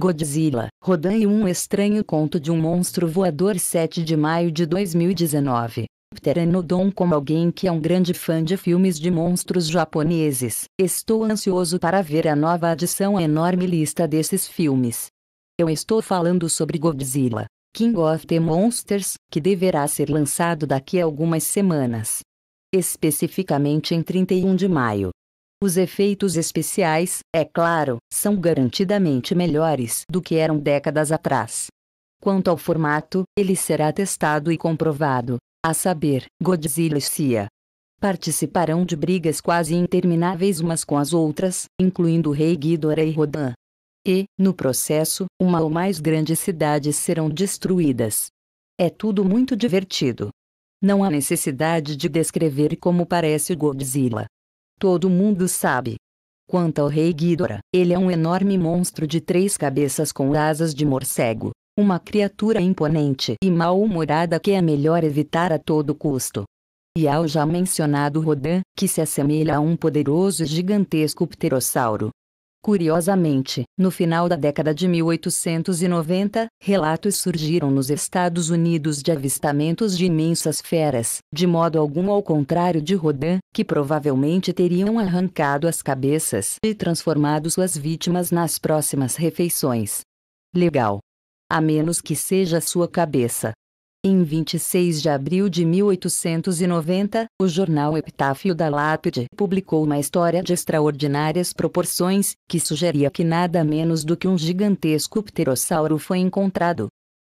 Godzilla, Rodan e um estranho conto de um monstro voador. 7 de maio de 2019. Pteranodon. Como alguém que é um grande fã de filmes de monstros japoneses, estou ansioso para ver a nova adição à enorme lista desses filmes. Eu estou falando sobre Godzilla, King of the Monsters, que deverá ser lançado daqui a algumas semanas. Especificamente em 31 de maio. Os efeitos especiais, é claro, são garantidamente melhores do que eram décadas atrás. Quanto ao formato, ele será testado e comprovado, a saber, Godzilla e Sia participarão de brigas quase intermináveis umas com as outras, incluindo Rei Ghidorah e Rodan. E, no processo, uma ou mais grandes cidades serão destruídas. É tudo muito divertido. Não há necessidade de descrever como parece o Godzilla. Todo mundo sabe. Quanto ao Rei Ghidorah, ele é um enorme monstro de 3 cabeças com asas de morcego. Uma criatura imponente e mal-humorada que é melhor evitar a todo custo. E ao já mencionado Rodan, que se assemelha a um poderoso e gigantesco pterossauro. Curiosamente, no final da década de 1890, relatos surgiram nos Estados Unidos de avistamentos de imensas feras, de modo algum ao contrário de Rodan, que provavelmente teriam arrancado as cabeças e transformado suas vítimas nas próximas refeições. Legal. A menos que seja sua cabeça. Em 26 de abril de 1890, o jornal Epitáfio da Lápide publicou uma história de extraordinárias proporções, que sugeria que nada menos do que um gigantesco pterossauro foi encontrado.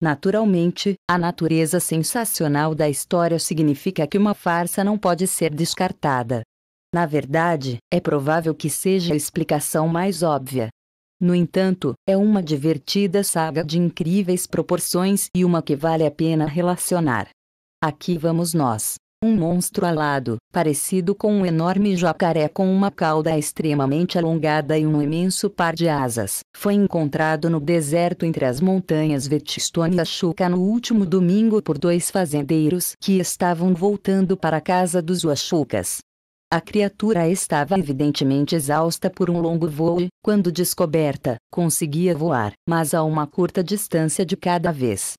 Naturalmente, a natureza sensacional da história significa que uma farsa não pode ser descartada. Na verdade, é provável que seja a explicação mais óbvia. No entanto, é uma divertida saga de incríveis proporções e uma que vale a pena relacionar. Aqui vamos nós. Um monstro alado, parecido com um enorme jacaré com uma cauda extremamente alongada e um imenso par de asas, foi encontrado no deserto entre as montanhas Whetstone e Ashoka no último domingo por 2 fazendeiros que estavam voltando para a casa dos Ashokas. A criatura estava evidentemente exausta por um longo voo e, quando descoberta, conseguia voar, mas a uma curta distância de cada vez.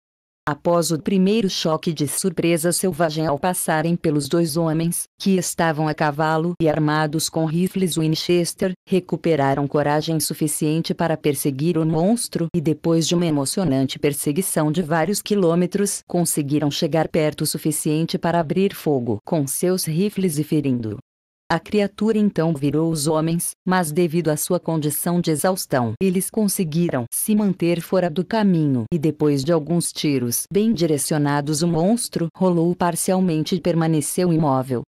Após o primeiro choque de surpresa selvagem ao passarem pelos 2 homens, que estavam a cavalo e armados com rifles Winchester, recuperaram coragem suficiente para perseguir o monstro e depois de uma emocionante perseguição de vários quilômetros, conseguiram chegar perto o suficiente para abrir fogo com seus rifles e ferindo. A criatura então virou os homens, mas devido à sua condição de exaustão, eles conseguiram se manter fora do caminho e depois de alguns tiros bem direcionados o monstro rolou parcialmente e permaneceu imóvel.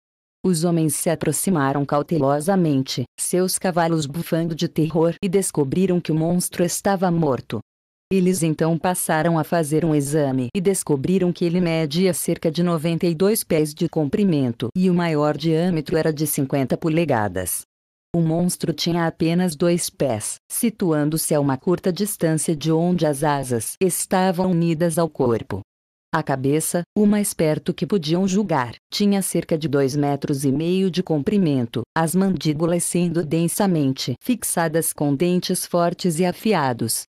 Os homens se aproximaram cautelosamente, seus cavalos bufando de terror e descobriram que o monstro estava morto. Eles então passaram a fazer um exame e descobriram que ele media cerca de 92 pés de comprimento e o maior diâmetro era de 50 polegadas. O monstro tinha apenas 2 pés, situando-se a uma curta distância de onde as asas estavam unidas ao corpo. A cabeça, o mais perto que podiam julgar, tinha cerca de 2,5 metros de comprimento, as mandíbulas sendo densamente fixadas com dentes fortes e afiados.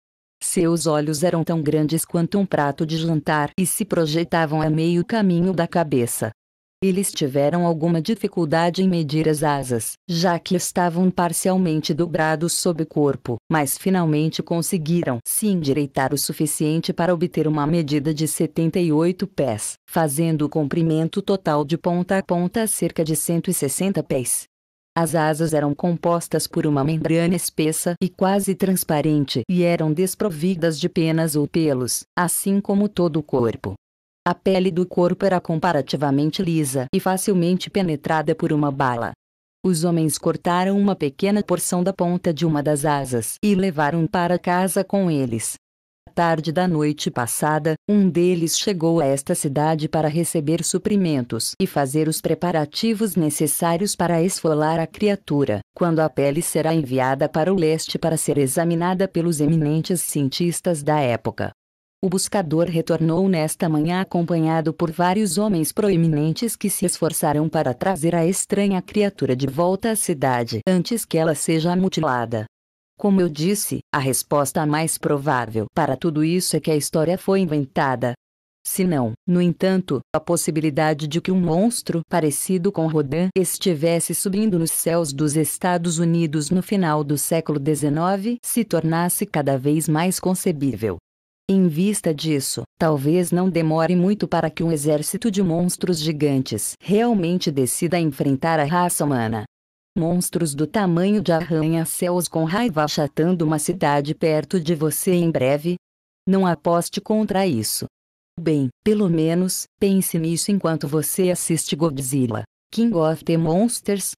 Seus olhos eram tão grandes quanto um prato de jantar e se projetavam a meio caminho da cabeça. Eles tiveram alguma dificuldade em medir as asas, já que estavam parcialmente dobrados sob o corpo, mas finalmente conseguiram se endireitar o suficiente para obter uma medida de 78 pés, fazendo o comprimento total de ponta a ponta a cerca de 160 pés. As asas eram compostas por uma membrana espessa e quase transparente e eram desprovidas de penas ou pelos, assim como todo o corpo. A pele do corpo era comparativamente lisa e facilmente penetrada por uma bala. Os homens cortaram uma pequena porção da ponta de uma das asas e levaram para casa com eles. Tarde da noite passada, um deles chegou a esta cidade para receber suprimentos e fazer os preparativos necessários para esfolar a criatura, quando a pele será enviada para o leste para ser examinada pelos eminentes cientistas da época. O buscador retornou nesta manhã acompanhado por vários homens proeminentes que se esforçaram para trazer a estranha criatura de volta à cidade antes que ela seja mutilada. Como eu disse, a resposta mais provável para tudo isso é que a história foi inventada. Se não, no entanto, a possibilidade de que um monstro parecido com Rodan estivesse subindo nos céus dos Estados Unidos no final do século XIX se tornasse cada vez mais concebível. Em vista disso, talvez não demore muito para que um exército de monstros gigantes realmente decida enfrentar a raça humana. Monstros do tamanho de arranha-céus com raiva achatando uma cidade perto de você em breve? Não aposte contra isso. Bem, pelo menos, pense nisso enquanto você assiste Godzilla, King of the Monsters,